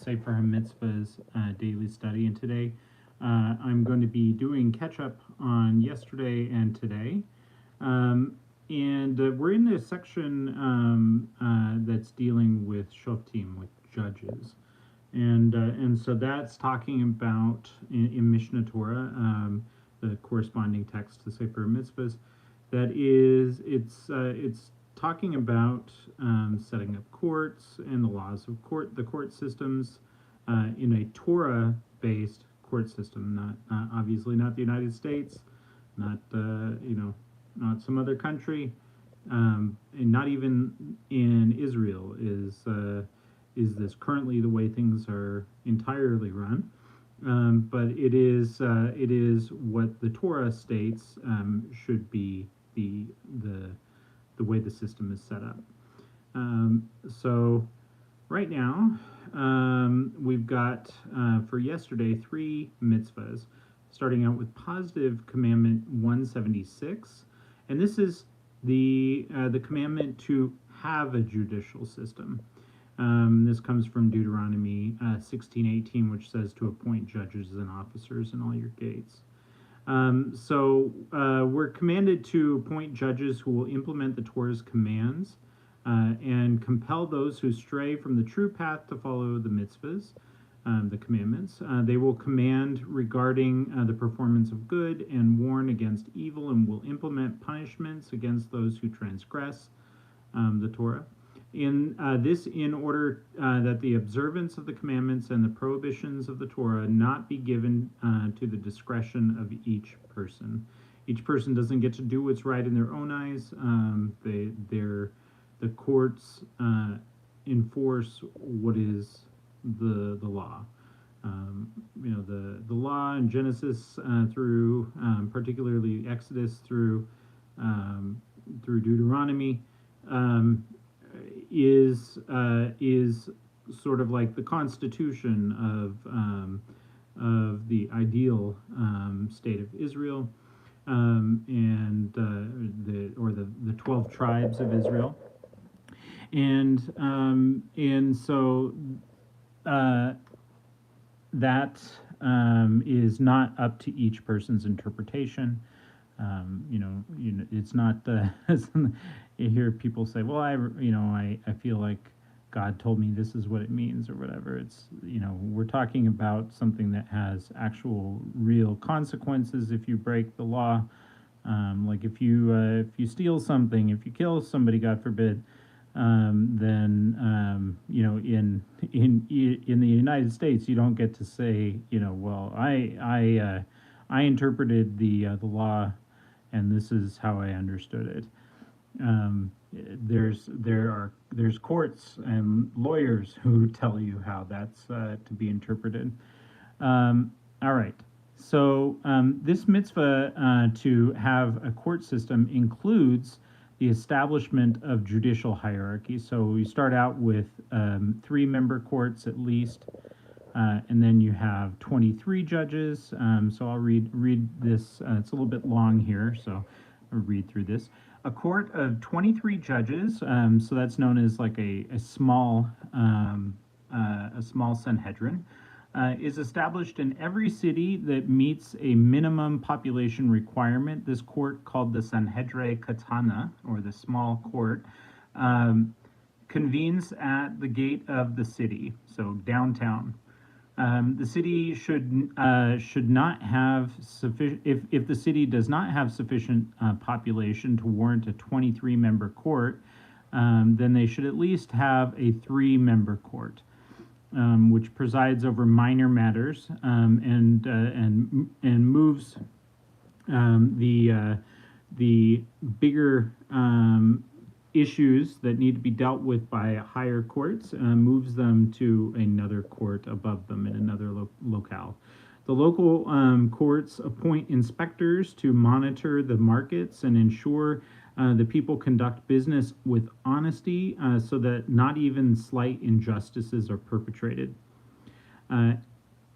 Sefer HaMitzvos daily study, and today I'm going to be doing catch-up on yesterday and today. We're in the section that's dealing with Shoftim, with judges. And so that's talking about, in Mishnah Torah, the corresponding text to Sefer HaMitzvos, it's talking about setting up courts and the laws of the court systems in a Torah-based court system, obviously not the United States, not not some other country, and not even in Israel is this currently the way things are entirely run. But it is what the Torah states should be the way the system is set up. So right now we've got for yesterday 3 mitzvahs, starting out with positive commandment 176, and this is the commandment to have a judicial system. This comes from Deuteronomy 16:18, which says to appoint judges and officers in all your gates. So we're commanded to appoint judges who will implement the Torah's commands and compel those who stray from the true path to follow the mitzvahs, the commandments. They will command regarding the performance of good and warn against evil, and will implement punishments against those who transgress the Torah. In order that the observance of the commandments and the prohibitions of the Torah not be given to the discretion of each person. Each person doesn't get to do what's right in their own eyes. The courts enforce what is the law. The law in Genesis through particularly Exodus through Deuteronomy. Is sort of like the constitution of the ideal state of Israel, and the 12 tribes of Israel, and so that is not up to each person's interpretation. It's not you hear people say, well, I feel like God told me this is what it means or whatever. It's, we're talking about something that has actual real consequences if you break the law. Like if you steal something, if you kill somebody, God forbid, then in the United States you don't get to say, well, I interpreted the law, and this is how I understood it. There's courts and lawyers who tell you how that's to be interpreted. All right. So this mitzvah to have a court system includes the establishment of judicial hierarchy. So we start out with 3-member courts at least. And then you have 23 judges. So I'll read this. It's a little bit long here, so I'll read through this. A court of 23 judges, so that's known as like a small Sanhedrin, is established in every city that meets a minimum population requirement. This court, called the Sanhedre Katana, or the small court, convenes at the gate of the city, so downtown. The city should not have sufficient. If the city does not have sufficient population to warrant a 23-member court, then they should at least have a 3-member court, which presides over minor matters and moves the bigger issues that need to be dealt with by higher courts, moves them to another court above them in another locale. The local courts appoint inspectors to monitor the markets and ensure the people conduct business with honesty, so that not even slight injustices are perpetrated.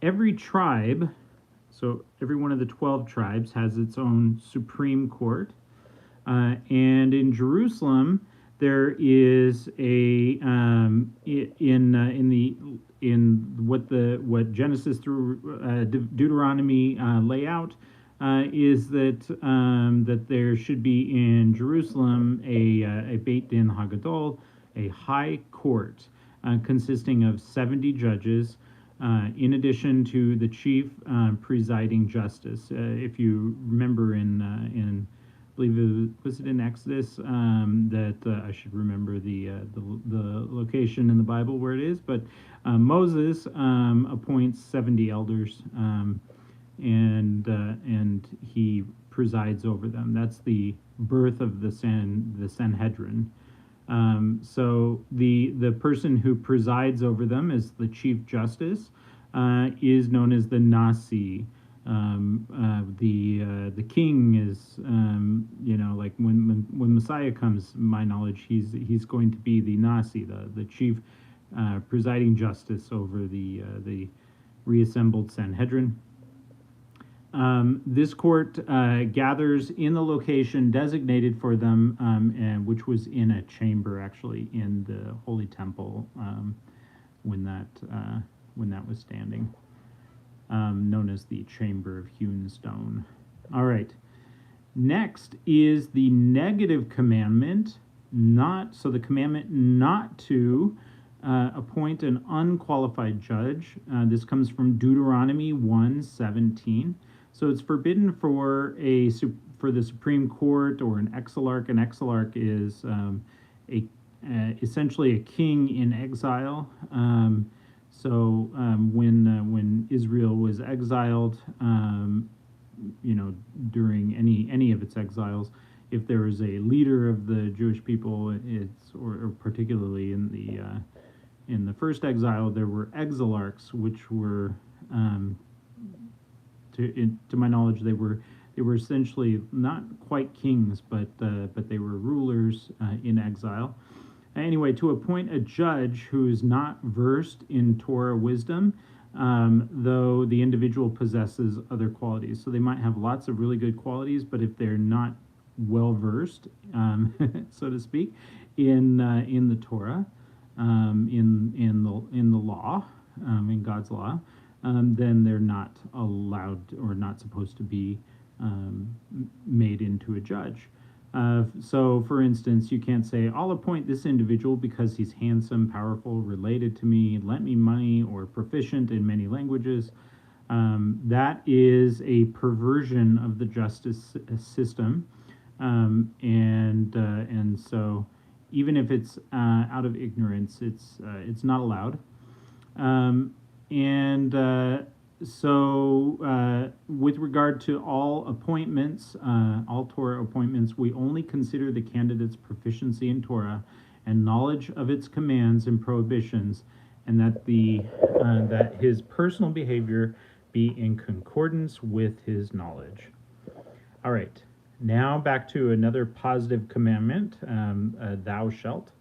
Every tribe, so every one of the 12 tribes, has its own supreme court. And in Jerusalem, There is a in what Genesis through Deuteronomy lay out is that there should be in Jerusalem a Beit Din Hagadol, a high court consisting of 70 judges, in addition to the chief presiding justice. If you remember I believe was it in Exodus that I should remember the location in the Bible where it is, but Moses appoints 70 elders, and he presides over them. That's the birth of the Sanhedrin. So the person who presides over them as the chief justice is known as the Nasi. The king is like when Messiah comes, my knowledge, he's going to be the Nasi, the chief presiding justice over the reassembled Sanhedrin. This court gathers in the location designated for them, and which was in a chamber actually in the Holy Temple when that was standing, known as the Chamber of Hewn Stone. All right. Next is the negative commandment, the commandment not to appoint an unqualified judge. This comes from Deuteronomy 1:17. So it's forbidden for the Supreme Court or an exilarch. An exilarch is essentially a king in exile. When Israel was exiled, during any of its exiles, if there was a leader of the Jewish people, or particularly in the first exile, there were exilarchs, which were to my knowledge, they were essentially not quite kings, but they were rulers in exile. Anyway, to appoint a judge who is not versed in Torah wisdom, though the individual possesses other qualities. So they might have lots of really good qualities, but if they're not well versed, so to speak, in the Torah, in the law, in God's law, then they're not allowed or not supposed to be made into a judge. So, for instance, you can't say, I'll appoint this individual because he's handsome, powerful, related to me, lent me money, or proficient in many languages. That is a perversion of the justice system. And so, even if it's out of ignorance, it's not allowed. With regard to all appointments, all Torah appointments, we only consider the candidate's proficiency in Torah and knowledge of its commands and prohibitions, and that his personal behavior be in concordance with his knowledge. All right, now back to another positive commandment, thou shalt.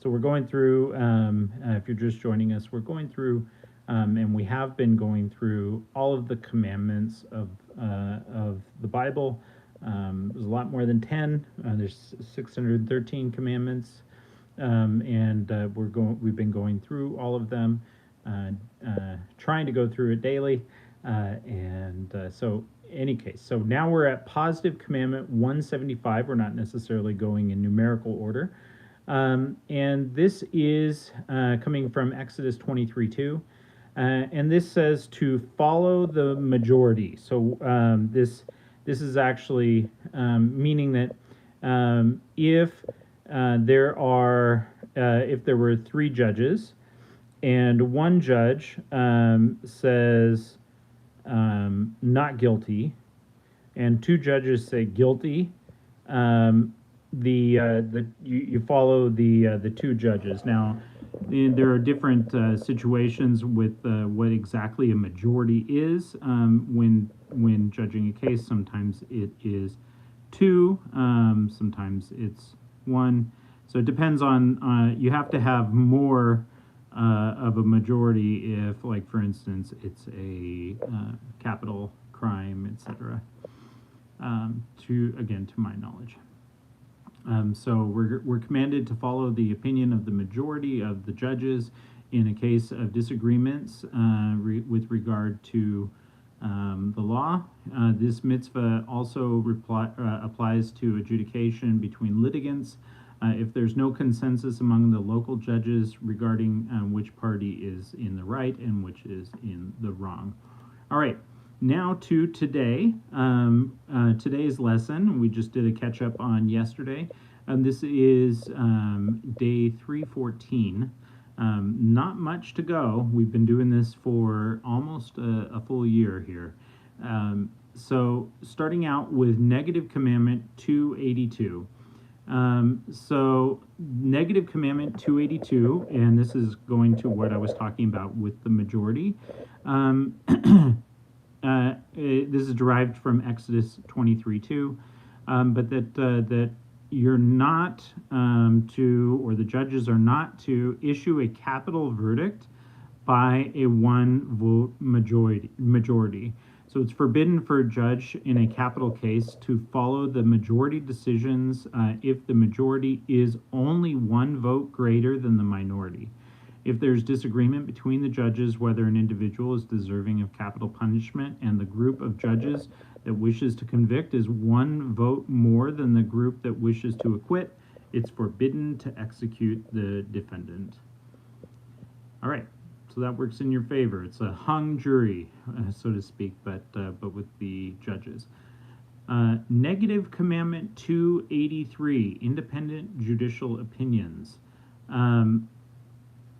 So we're going through, if you're just joining us, we're going through and we have been going through all of the commandments of the Bible. There's a lot more than 10. There's 613 commandments, and we've been going through all of them, trying to go through it daily. So, any case, so now we're at positive commandment 175. We're not necessarily going in numerical order, and this is coming from Exodus 23:2. And this says to follow the majority. So this is actually meaning that if there were 3 judges, and one judge says not guilty, and 2 judges say guilty, you follow the 2 judges. Now, there are different situations with what exactly a majority is when judging a case. Sometimes it is 2, sometimes it's 1. So it depends on, you have to have more of a majority if, like, for instance, it's a capital crime, etc., to my knowledge. So we're commanded to follow the opinion of the majority of the judges in a case of disagreements with regard to the law. This mitzvah also applies to adjudication between litigants if there's no consensus among the local judges regarding which party is in the right and which is in the wrong. All right, now to today. Today's lesson, we just did a catch up on yesterday. This is day 314. Not much to go. We've been doing this for almost a full year here. So starting out with negative commandment 282. So negative commandment 282, and this is going to what I was talking about with the majority. This is derived from Exodus 23:2, but that you're not to, or the judges are not to issue a capital verdict by a one-vote majority. So it's forbidden for a judge in a capital case to follow the majority decisions if the majority is only one vote greater than the minority. If there's disagreement between the judges whether an individual is deserving of capital punishment and the group of judges that wishes to convict is one vote more than the group that wishes to acquit, it's forbidden to execute the defendant. All right. So that works in your favor. It's a hung jury, so to speak, but with the judges. Negative commandment 283, independent judicial opinions.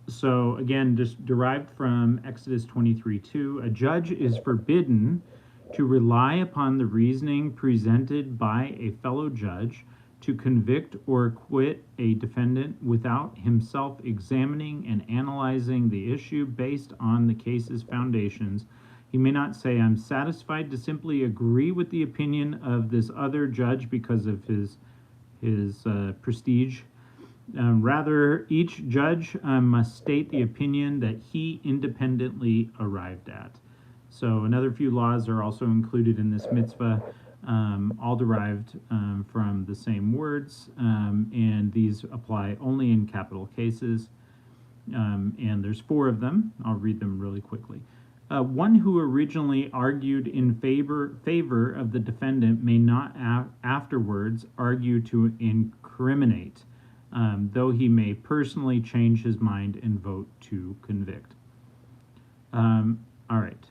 So again, just derived from Exodus 23:2, a judge is forbidden to rely upon the reasoning presented by a fellow judge to convict or acquit a defendant without himself examining and analyzing the issue based on the case's foundations. He may not say, I'm satisfied to simply agree with the opinion of this other judge because of his prestige. Rather, each judge must state the opinion that he independently arrived at. So another few laws are also included in this mitzvah. All derived from the same words, and these apply only in capital cases, and there's 4 of them. I'll read them really quickly. One who originally argued in favor of the defendant may not afterwards argue to incriminate, though he may personally change his mind and vote to convict. All right.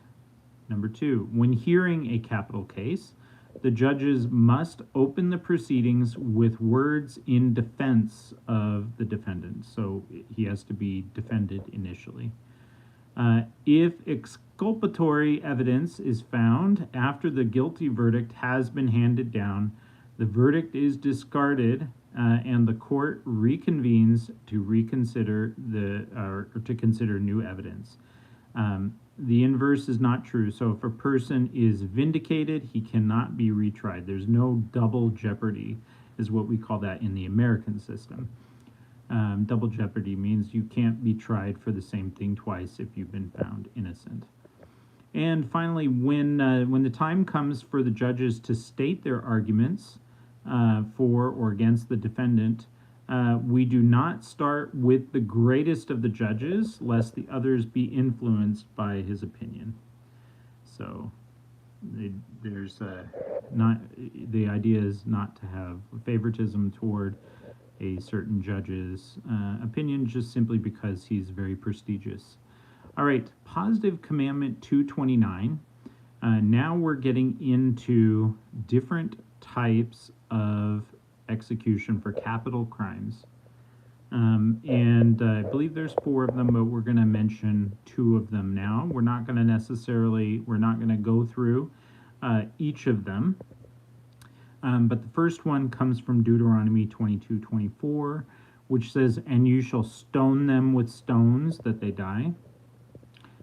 Number 2, when hearing a capital case, the judges must open the proceedings with words in defense of the defendant. So he has to be defended initially. If exculpatory evidence is found after the guilty verdict has been handed down, the verdict is discarded and the court reconvenes to reconsider or to consider new evidence. The inverse is not true. So if a person is vindicated, he cannot be retried. There's no double jeopardy, is what we call that in the American system. Double jeopardy means you can't be tried for the same thing twice if you've been found innocent. And finally, when the time comes for the judges to state their arguments for or against the defendant, we do not start with the greatest of the judges, lest the others be influenced by his opinion. So there's not, the idea is not to have favoritism toward a certain judge's opinion just simply because he's very prestigious. All right, positive commandment 229. Now we're getting into different types of execution for capital crimes. And I believe there's 4 of them, but we're going to mention 2 of them now. We're not going to go through each of them. But the first one comes from Deuteronomy 22:24, which says, and you shall stone them with stones that they die.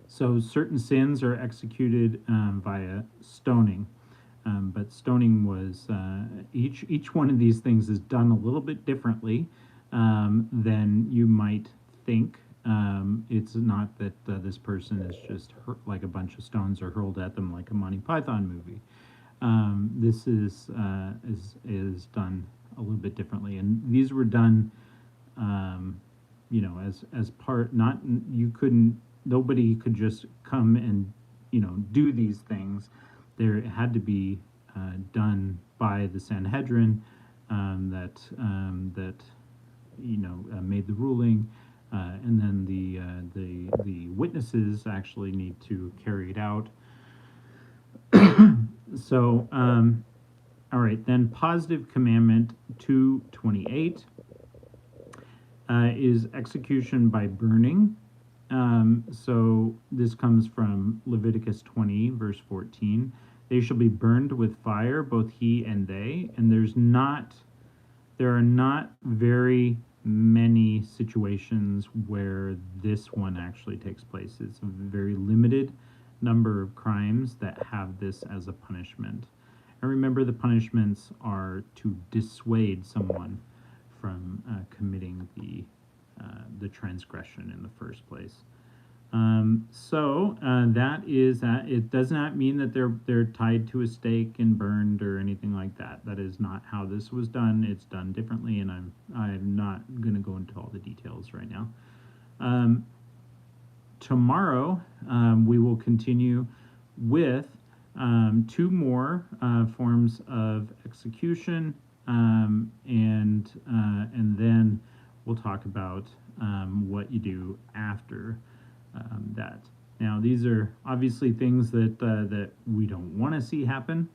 So certain sins are executed via stoning. But stoning was, each one of these things is done a little bit differently than you might think. It's not that this person is just like a bunch of stones are hurled at them like a Monty Python movie. This is done a little bit differently. And these were done, as part, not, you couldn't, nobody could just come and, do these things. There had to be done by the Sanhedrin, that made the ruling, and then the witnesses actually need to carry it out. So, all right, then positive commandment 228 is execution by burning. So this comes from Leviticus 20, verse 14. They shall be burned with fire, both he and they. And there are not very many situations where this one actually takes place. It's a very limited number of crimes that have this as a punishment. And remember, the punishments are to dissuade someone from committing the transgression in the first place. So that is that. It does not mean that they're tied to a stake and burned or anything like that. That is not how this was done. It's done differently, and I'm not going to go into all the details right now. Tomorrow we will continue with two more forms of execution, and then we'll talk about what you do after that. Now, these are obviously things that we don't want to see happen,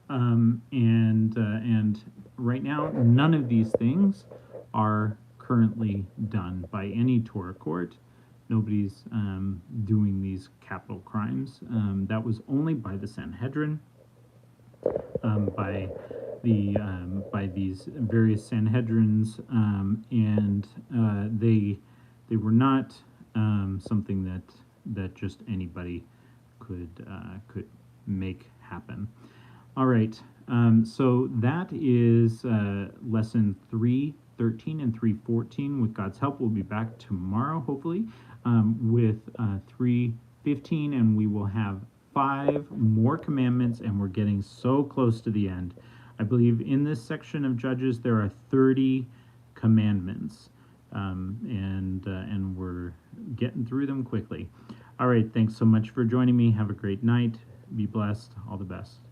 and right now, none of these things are currently done by any Torah court. Nobody's doing these capital crimes. That was only by the Sanhedrin, by these various Sanhedrins, and they were not something that just anybody could make happen. All right, so that is lesson 313 and 314. With God's help, we'll be back tomorrow, hopefully, with 315, and we will have 5 more commandments, and we're getting so close to the end. I believe in this section of Judges there are 30 commandments, and we're getting through them quickly. All right, thanks so much for joining me. Have a great night. Be blessed. All the best.